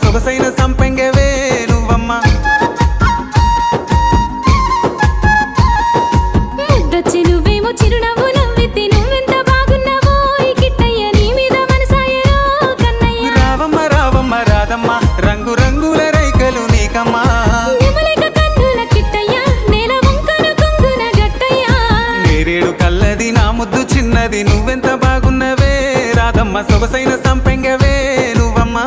సొగసైన సంపెంగవే నువ్వమ్మ ముద్దొచ్చి నువ్వేమో చిరునవ్వు నవ్వితే నువ్వెంత బాగున్నావో ఈ కిట్టయ్య నీ మీద మనసాయో కన్నయ్య రావమ్మ రావమ్మ రాదమ్మ రంగు రంగుల రైకలు నీకమ్మా నెమలిక కన్నుల కిట్టయ్య నేల వంకను కొంగున గట్టయ్య నేరేడు కల్లది నా ముద్దు చిన్నది నువ్వెంత బాగున్నవే రాదమ్మ సొగసైన సంపెంగవే నువ్వమ్మ